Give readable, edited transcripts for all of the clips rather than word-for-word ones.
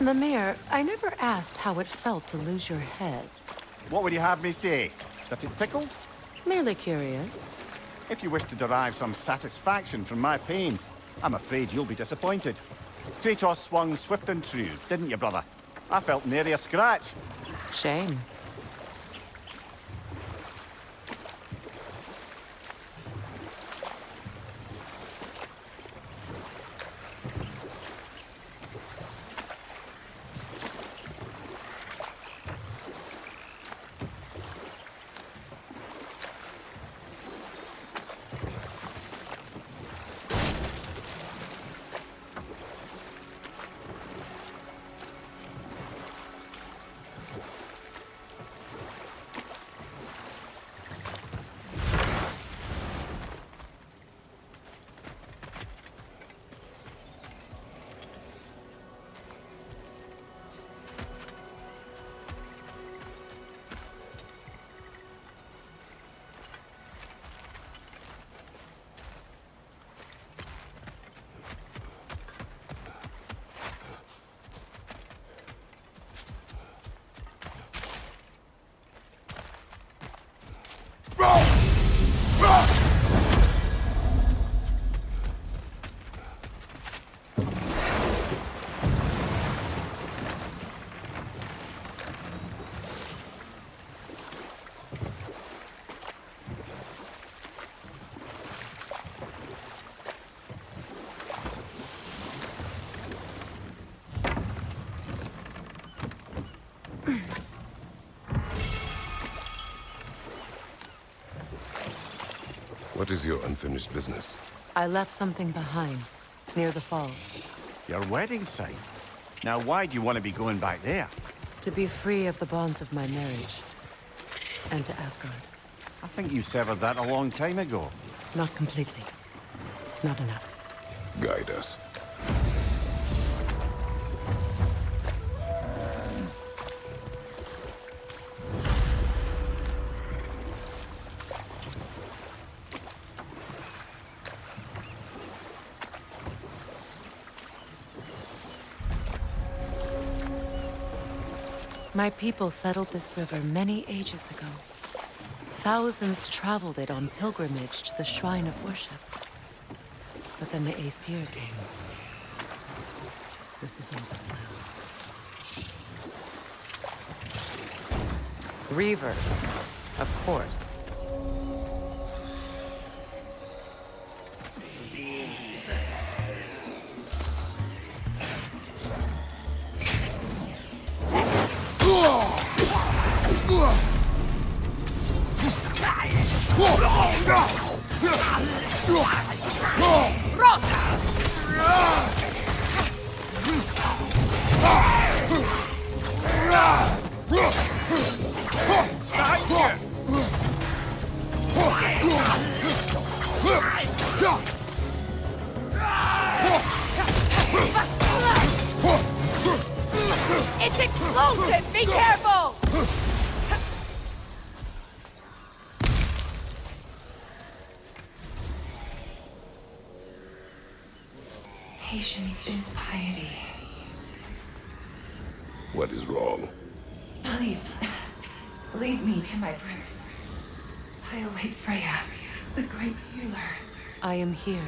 The mayor, I never asked how it felt to lose your head. What would you have me say? That it tickled? Merely curious. If you wish to derive some satisfaction from my pain, I'm afraid you'll be disappointed. Kratos swung swift and true, didn't you, brother? I felt nary a scratch. Shame. What is your unfinished business? I left something behind, near the falls. Your wedding site? Now why do you want to be going back there? To be free of the bonds of my marriage. And to Asgard. I think you severed that a long time ago. Not completely. Not enough. Guide us. My people settled this river many ages ago. Thousands traveled it on pilgrimage to the shrine of worship. But then the Aesir came. This is all that's left. Reavers, of course. It's explosive! Be careful! Patience is piety. What is wrong? Please, leave me to my prayers. I await Freya, the great healer. I am here.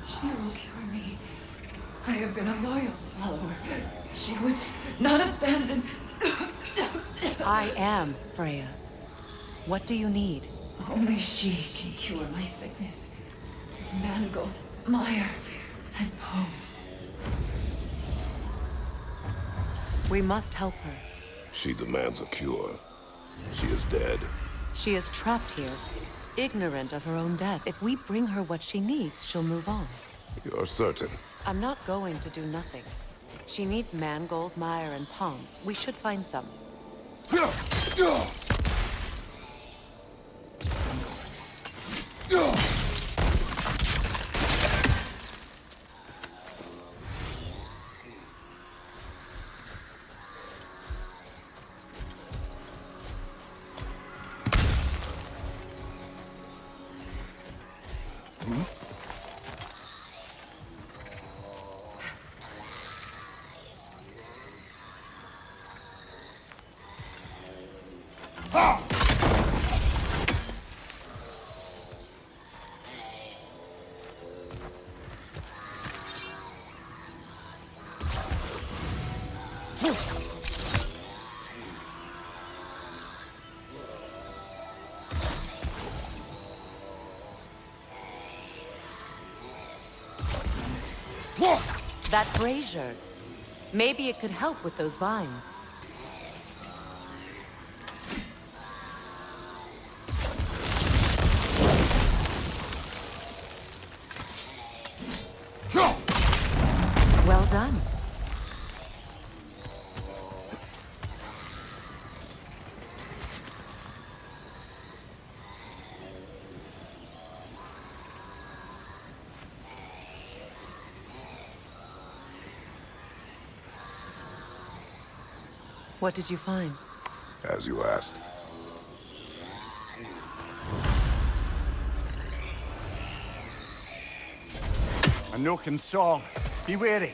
She will cure me. I have been a loyal follower. She would not abandon... I am Freya. What do you need? Only she can cure my sickness. With mangold, mire, and poem. We must help her. She demands a cure. She is dead. She is trapped here, ignorant of her own death. If we bring her what she needs, she'll move on. You're certain? I'm not going to do nothing. She needs mangold, mire, and palm. We should find some. That brazier. Maybe it could help with those vines. Well done. What did you find? As you asked. A Noken song. Be wary.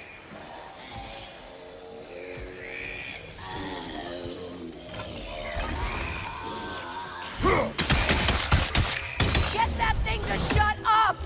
Get that thing to shut up!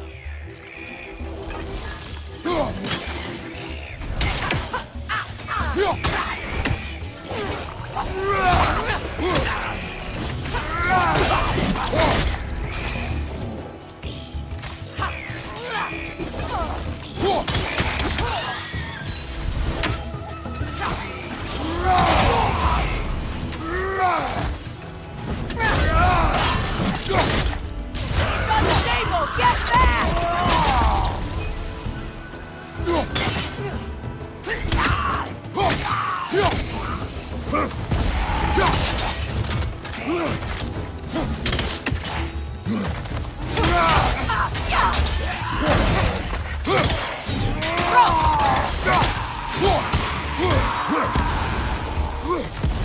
Unstable! Get back!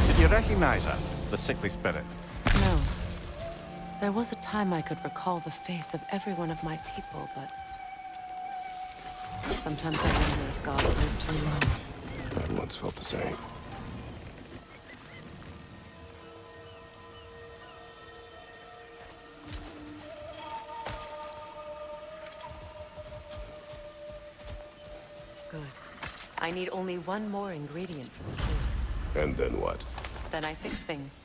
Did you recognize her? The sickly spirit. No. There was a time I could recall the face of every one of my people, but... sometimes I wonder if gods live too long. I once felt the same. Good. I need only one more ingredient for the cure. And then what? Then I fix things.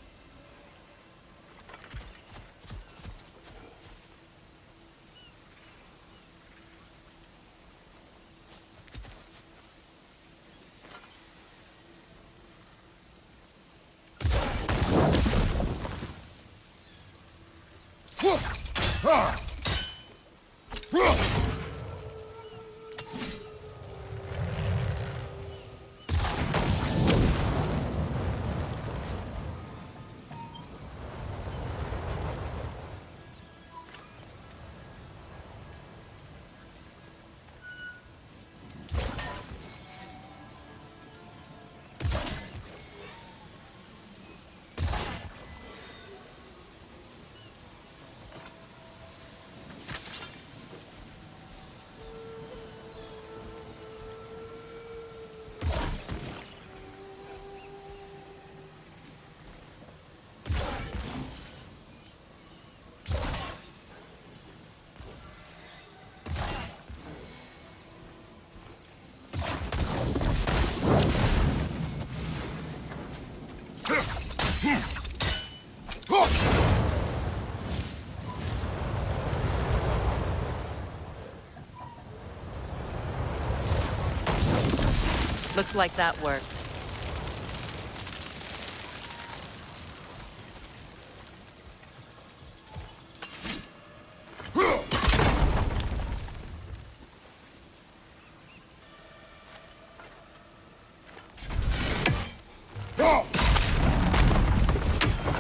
Looks like that worked.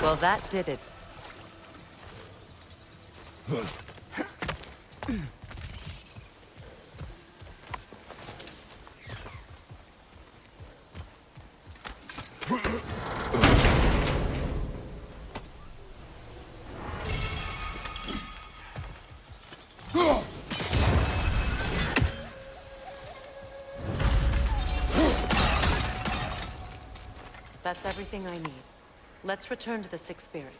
Well, that did it. That's everything I need. Let's return to the Sixth Spirit.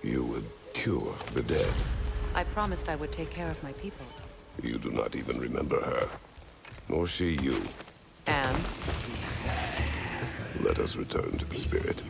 You would cure the dead. I promised I would take care of my people. You do not even remember her. Nor she you. And? Let us return to the spirit.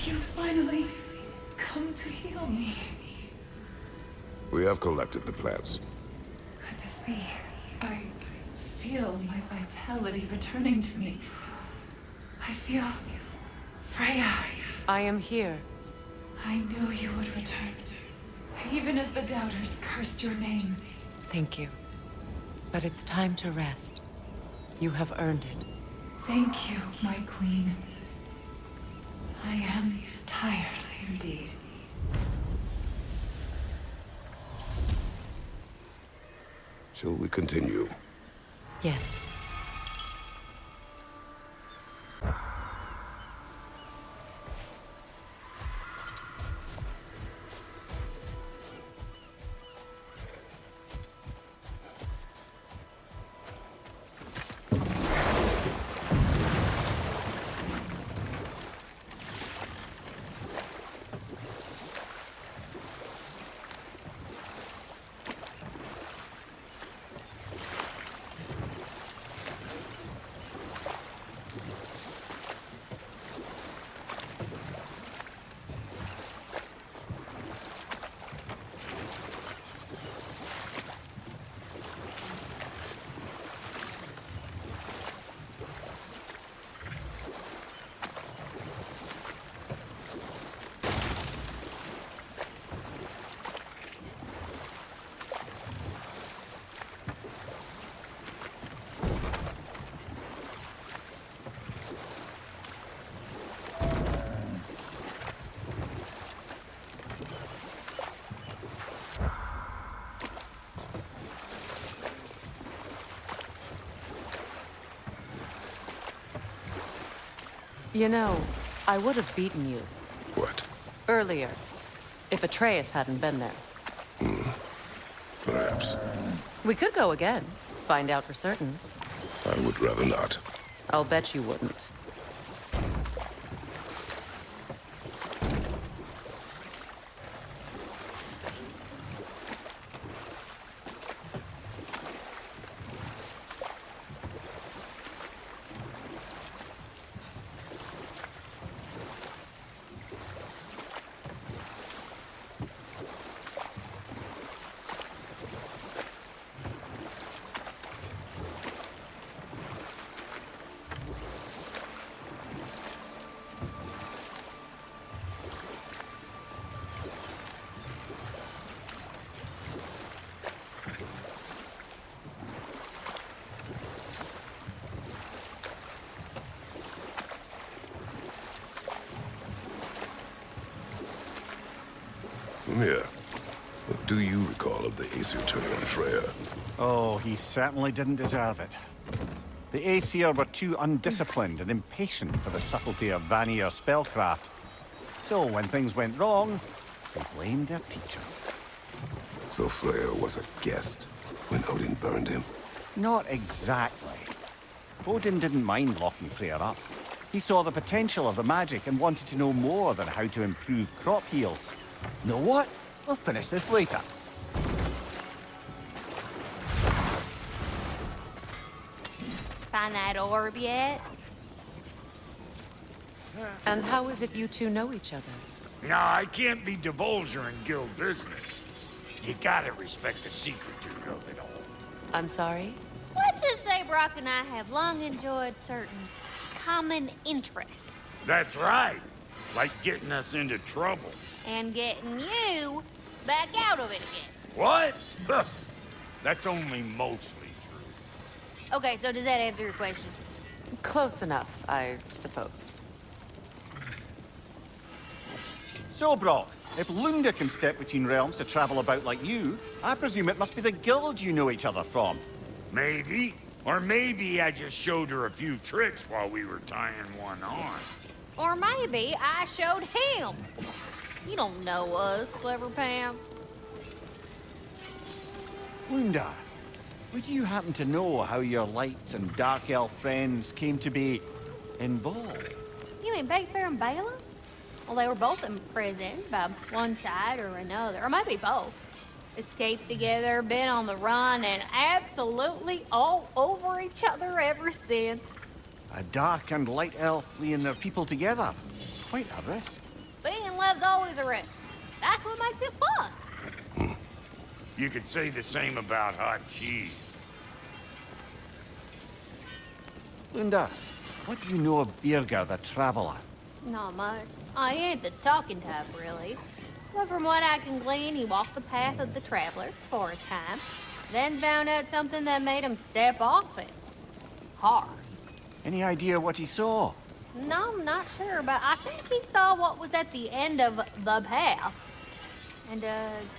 You finally come to heal me. We have collected the plants. Could this be? I feel my vitality returning to me. I feel Freya. I am here. I knew you would return. Even as the doubters cursed your name. Thank you. But it's time to rest. You have earned it. Thank you, my queen. I am tired indeed. Shall we continue? Yes. You know, I would have beaten you What? earlier, if Atreus hadn't been there. Perhaps. We could go again, find out for certain. I would rather not. I'll bet you wouldn't. Mimir, what do you recall of the Aesir turning on Freya? Oh, he certainly didn't deserve it. The Aesir were too undisciplined and impatient for the subtlety of Vanir spellcraft. So when things went wrong, they blamed their teacher. So Freya was a guest when Odin burned him? Not exactly. Odin didn't mind locking Freya up. He saw the potential of the magic and wanted to know more than how to improve crop yields. Know what? We'll finish this later. Find that orb yet? And how is it you two know each other? No, I can't be divulging guild business. You gotta respect the secretude of it all. I'm sorry? Let's just say Brock and I have long enjoyed certain common interests. That's right. Like getting us into trouble. And getting you back out of it again. What? That's only mostly true. Okay, so does that answer your question? Close enough, I suppose. So, Brock, if Lunda can step between realms to travel about like you, I presume it must be the guild you know each other from. Maybe. Or maybe I just showed her a few tricks while we were tying one on. Or maybe I showed him. You don't know us, Clever Pants. Lunda, would you happen to know how your light and dark elf friends came to be involved? You mean Bakefair and Bala? Well, they were both imprisoned by one side or another, or maybe both. Escaped together, been on the run, and absolutely all over each other ever since. A dark and light elf fleeing their people together. Quite a risk. loves always a risk. That's what makes it fun. You could say the same about hot cheese. Lunda, what do you know of Birger the Traveler? Not much. I ain't the talking type, really. But from what I can glean, he walked the path of the traveler for a time, then found out something that made him step off it. Hard. Any idea what he saw? No, I'm not sure, but I think he saw what was at the end of the path. And,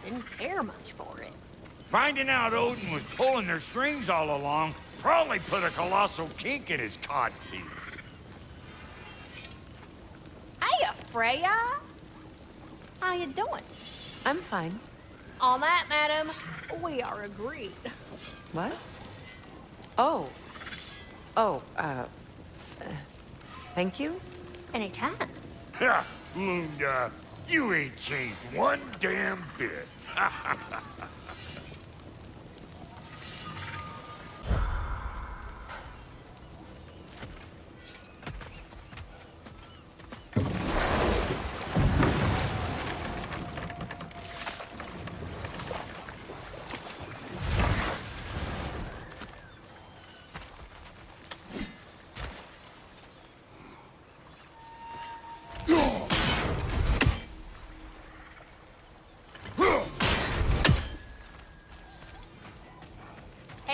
didn't care much for it. Finding out Odin was pulling their strings all along probably put a colossal kink in his codpiece. Hey, Freya! How you doing? I'm fine. On that, madam, we are agreed. What? Oh. Oh, thank you? Anytime. Ha! Lunda, you ain't changed one damn bit.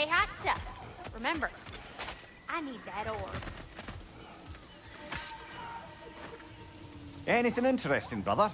Hey, hot stuff. Remember, I need that orb. Anything interesting, brother?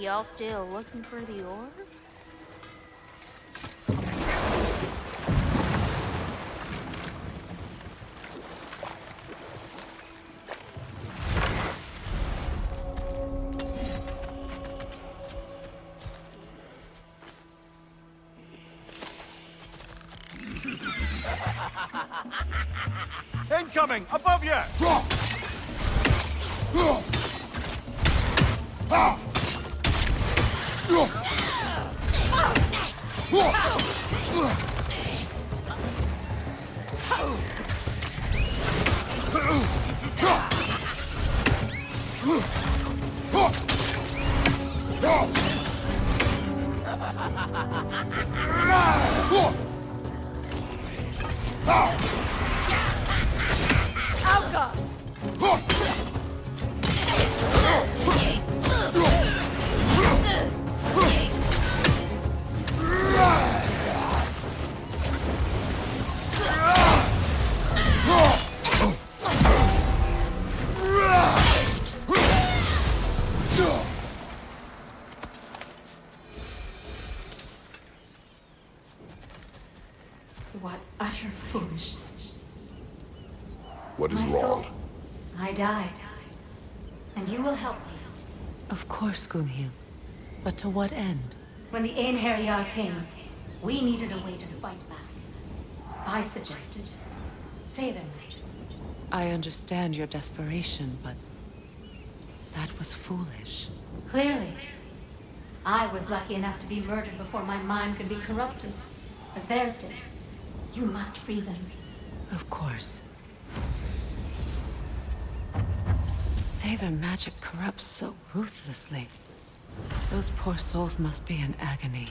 Y'all still looking for the orb? Incoming! Above you! What utter foolishness. What is My wrong? soul. I died. And you will help me. Of course, Gunhild. But to what end? When the Einherjar came, we needed a way to fight back. I suggested, say their magic. I understand your desperation, but that was foolish. Clearly. I was lucky enough to be murdered before my mind could be corrupted, as theirs did. You must free them. Of course. Say their magic corrupts so ruthlessly. Those poor souls must be in agony.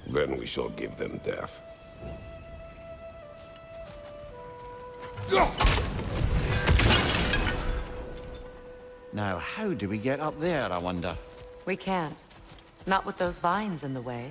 Then we shall give them death. Now, how do we get up there, I wonder? We can't. Not with those vines in the way.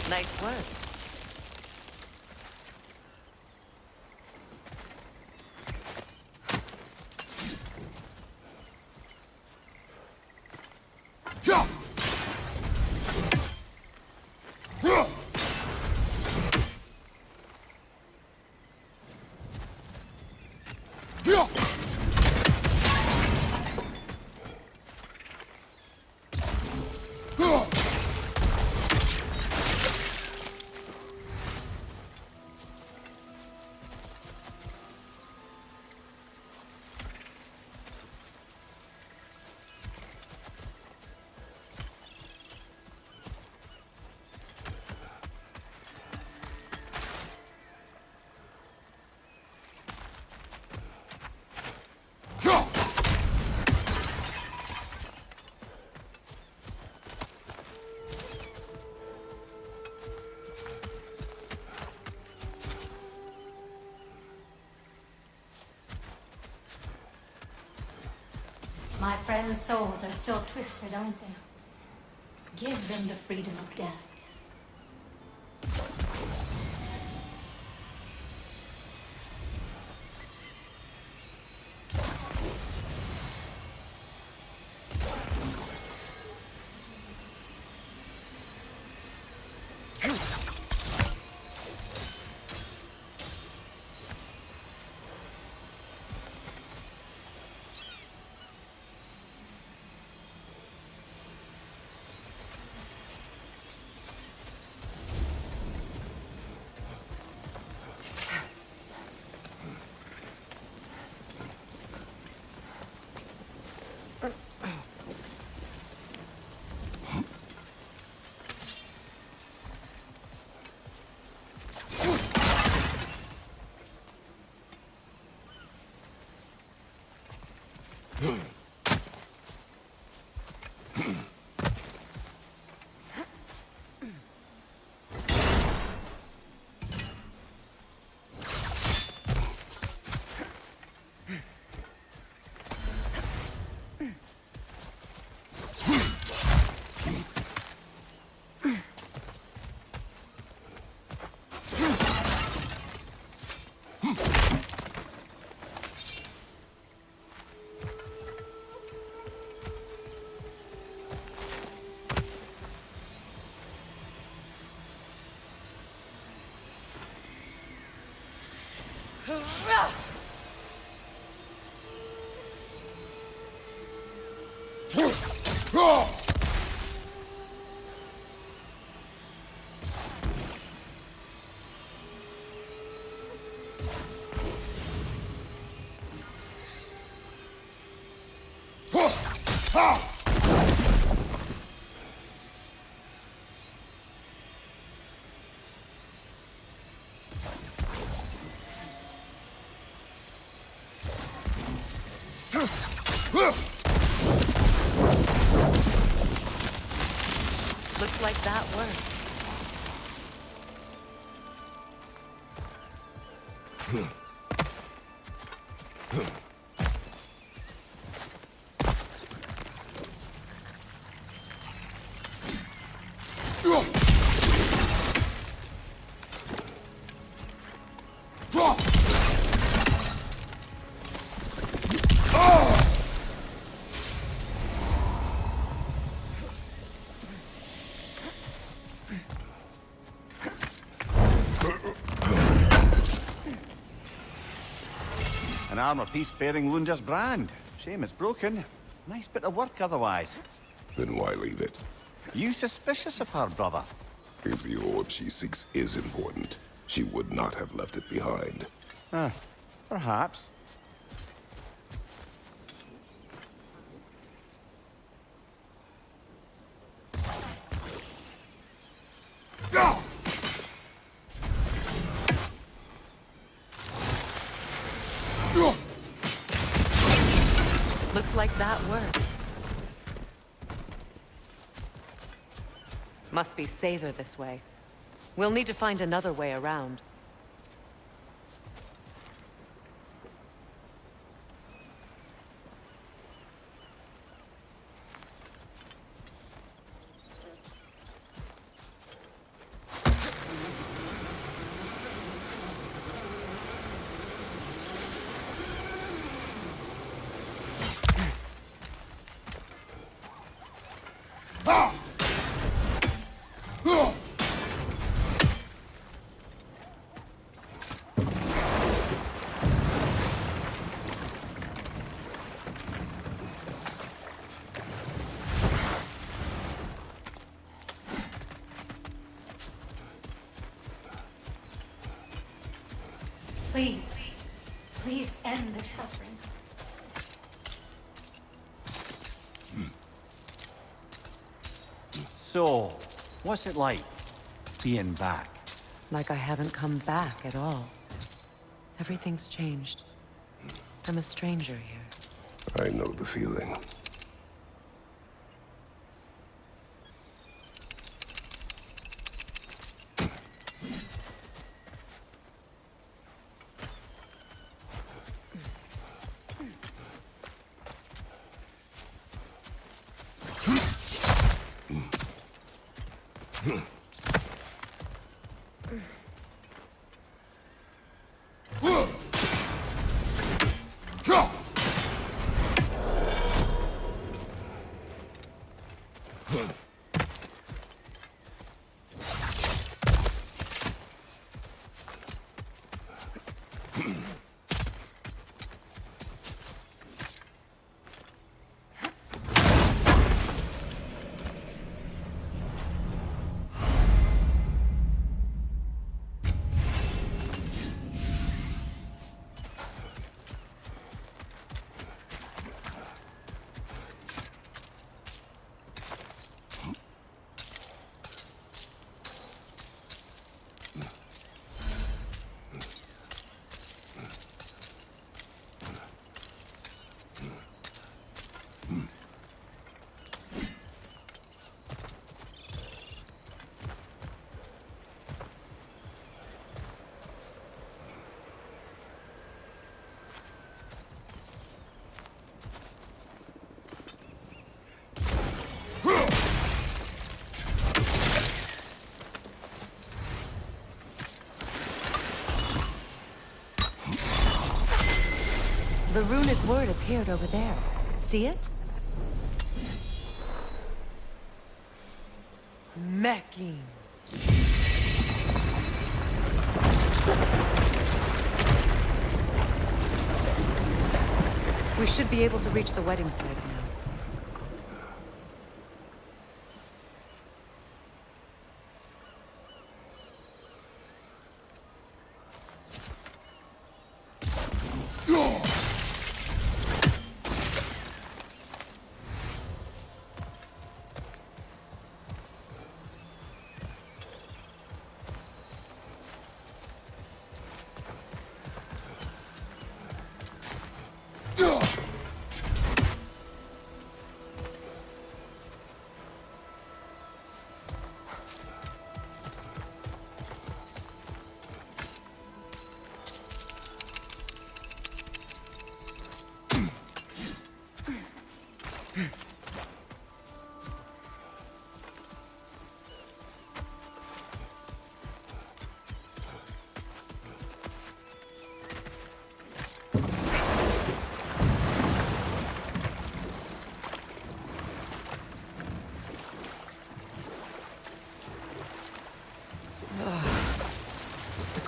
Nice work. My friends' souls are still twisted, aren't they? Give them the freedom of death. Looks like that worked. An armor piece bearing Lunda's brand. Shame it's broken. Nice bit of work otherwise. Then why leave it? You suspicious of her, brother? If the orb she seeks is important, she would not have left it behind. Perhaps. Looks like that worked. Must be safer this way. We'll need to find another way around. Please, please end their suffering. So, what's it like, being back? Like I haven't come back at all. Everything's changed. I'm a stranger here. I know the feeling. The runic word appeared over there. See it? Mecking. We should be able to reach the wedding site now.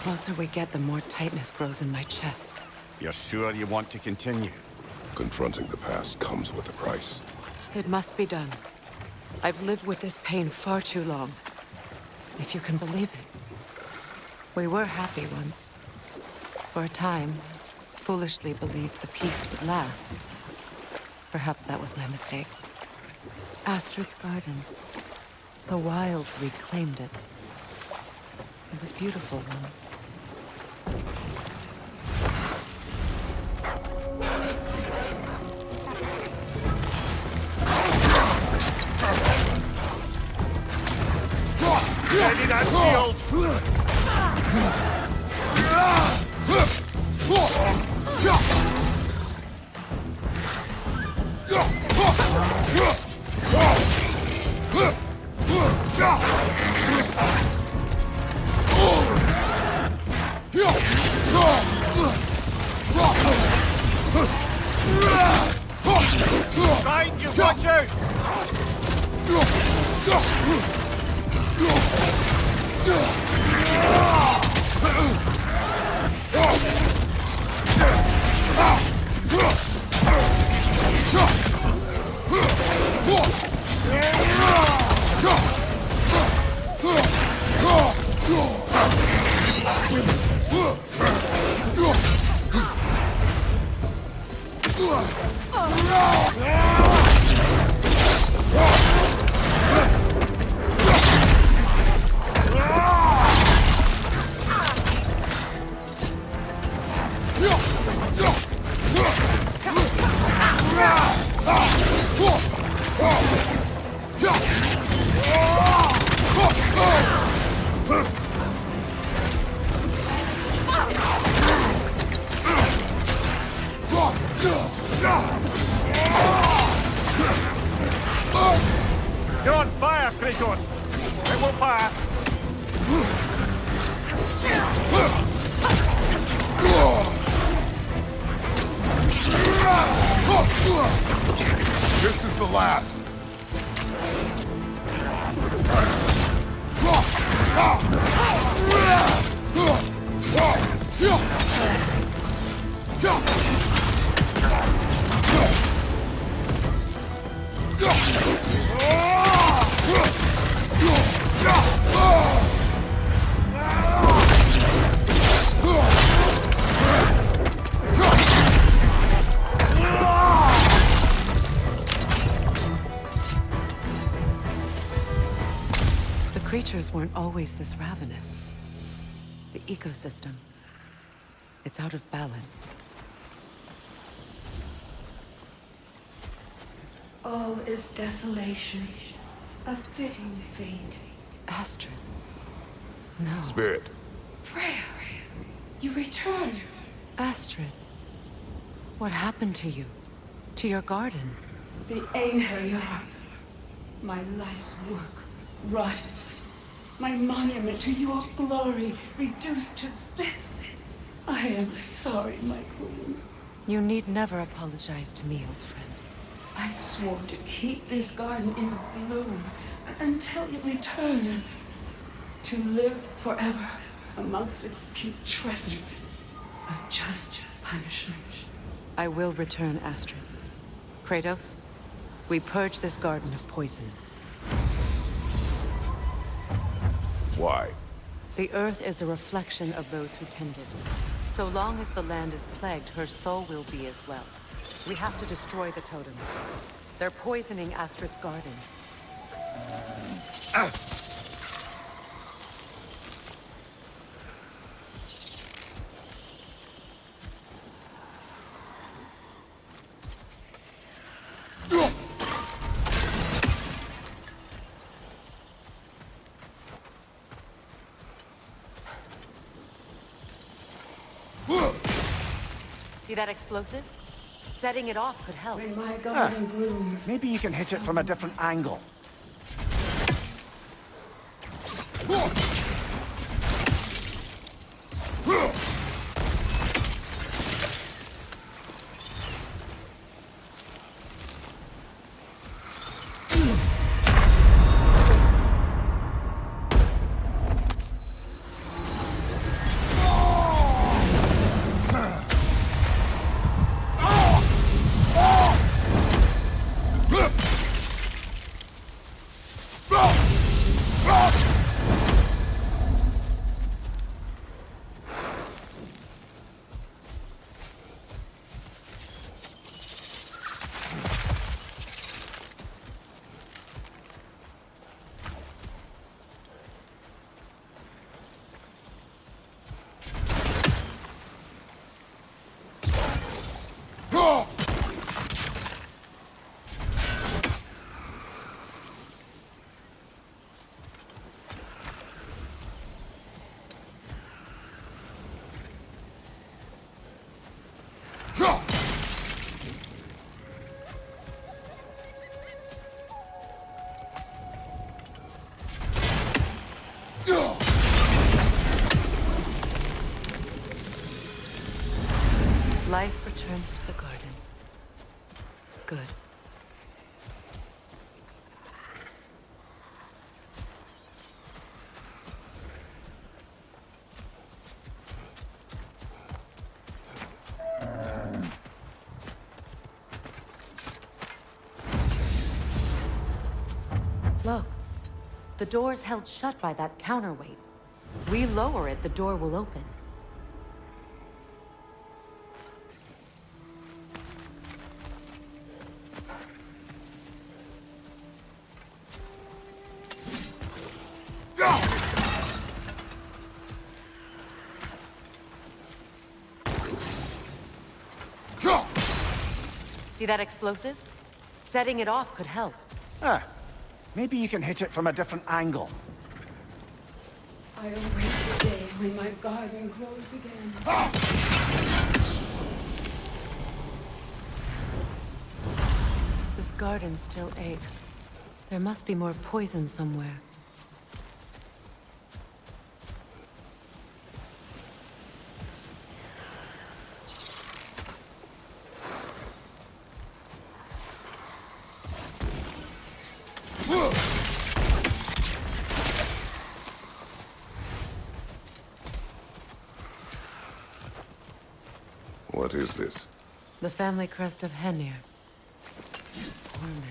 closer we get, the more tightness grows in my chest. You're sure you want to continue? Confronting the past comes with a price. It must be done. I've lived with this pain far too long. If you can believe it. We were happy once. For a time, foolishly believed the peace would last. Perhaps that was my mistake. Astrid's garden. The wilds reclaimed it. It was beautiful once. Ready that shield! Behind you, watch out! You're on fire, Kratos! It will pass! This is the last. The creatures weren't always this ravenous. The ecosystem, it's out of balance. All is desolation. A fitting fate. Astrid. No. Spirit. Freya, you return. Astrid. What happened to you? To your garden? The anger you are. My life's work rotted. My monument to your glory reduced to this. I am sorry, my queen. You need never apologize to me, old friend. I swore to keep this garden in bloom until you return. To live forever amongst its putrescence. A just punishment. I will return, Astrid. Kratos, we purge this garden of poison. Why? The earth is a reflection of those who tend it. So long as the land is plagued, her soul will be as well. We have to destroy the totems. They're poisoning Astrid's garden. See that explosive? Setting it off could help. When my garden blooms, Maybe you can hit it from a different angle. Look. The door's held shut by that counterweight. We lower it, the door will open. See that explosive? Setting it off could help. Ah, maybe you can hit it from a different angle. I await the day when my garden grows again. This garden still aches. There must be more poison somewhere. What is this? The family crest of Henir. Poor man.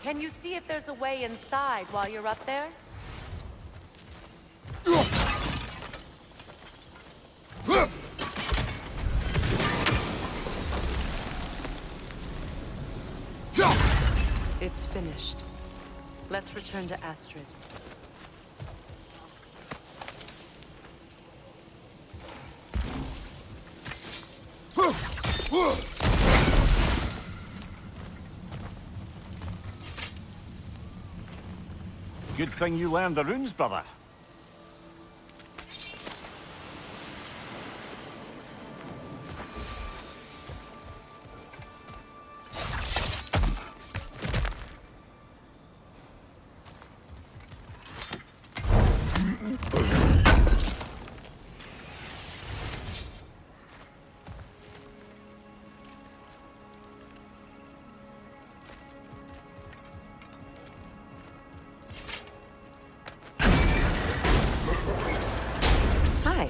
Can you see if there's a way inside while you're up there? It's finished. Let's return to Astrid. Good thing you learned the runes, brother. Hi.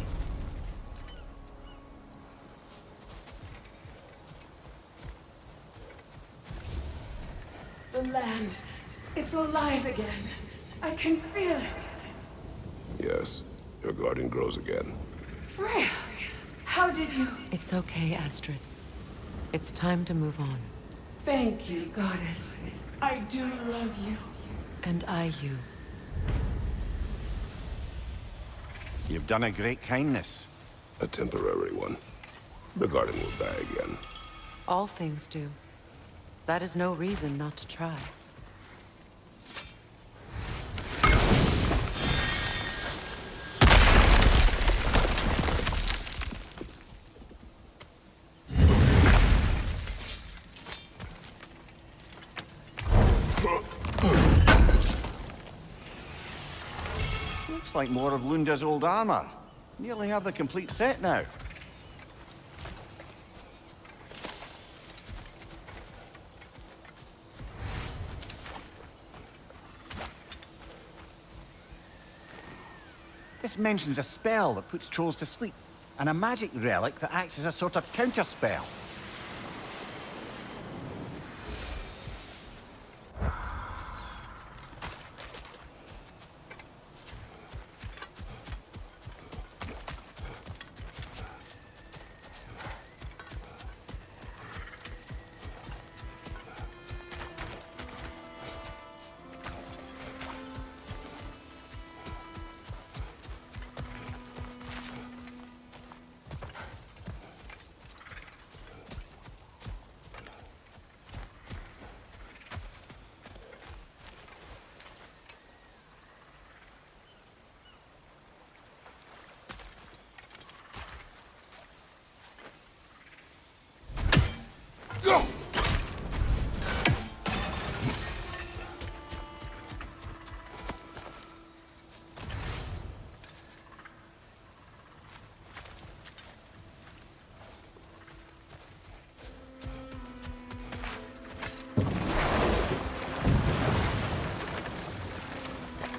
The land. It's alive again. I can feel it. Yes, your garden grows again. Freya, how did you... It's okay, Astrid. It's time to move on. Thank you, goddess. I do love you. And I you. You've done a great kindness. A temporary one. The garden will die again. All things do. That is no reason not to try. Looks like more of Lunda's old armor. Nearly have the complete set now. This mentions a spell that puts trolls to sleep, and a magic relic that acts as a sort of counter-spell.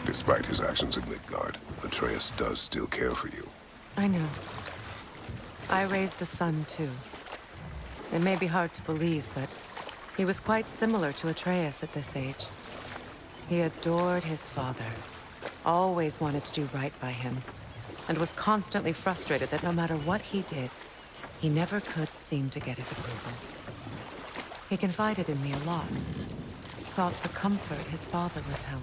Despite his actions in Midgard, Atreus does still care for you. I know. I raised a son, too. It may be hard to believe, but he was quite similar to Atreus at this age. He adored his father, always wanted to do right by him, and was constantly frustrated that no matter what he did, he never could seem to get his approval. He confided in me a lot, sought the comfort his father withheld.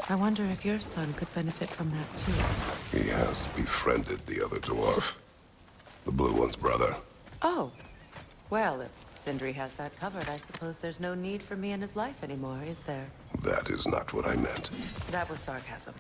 I wonder if your son could benefit from that too. He has befriended the other dwarf. The blue one's brother. Oh. Well, if Sindri has that covered, I suppose there's no need for me in his life anymore, is there? That is not what I meant. That was sarcasm.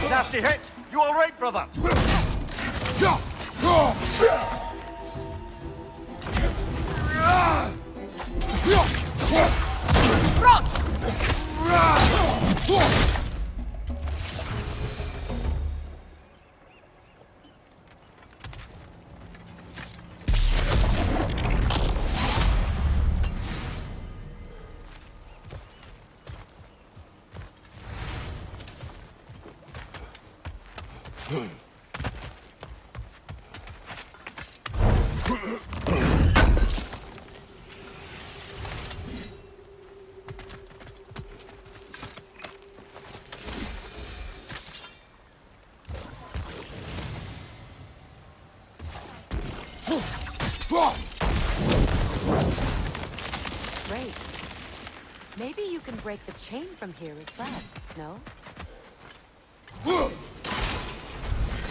Nasty hit! You all right, brother? Great. Maybe you can break the chain from here as well, no?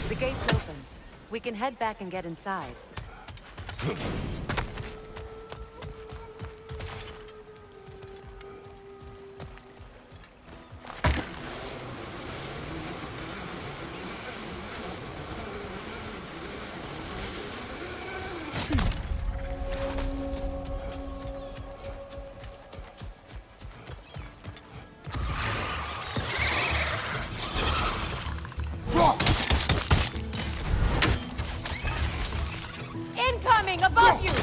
The gate's open. We can head back and get inside. Incoming above you!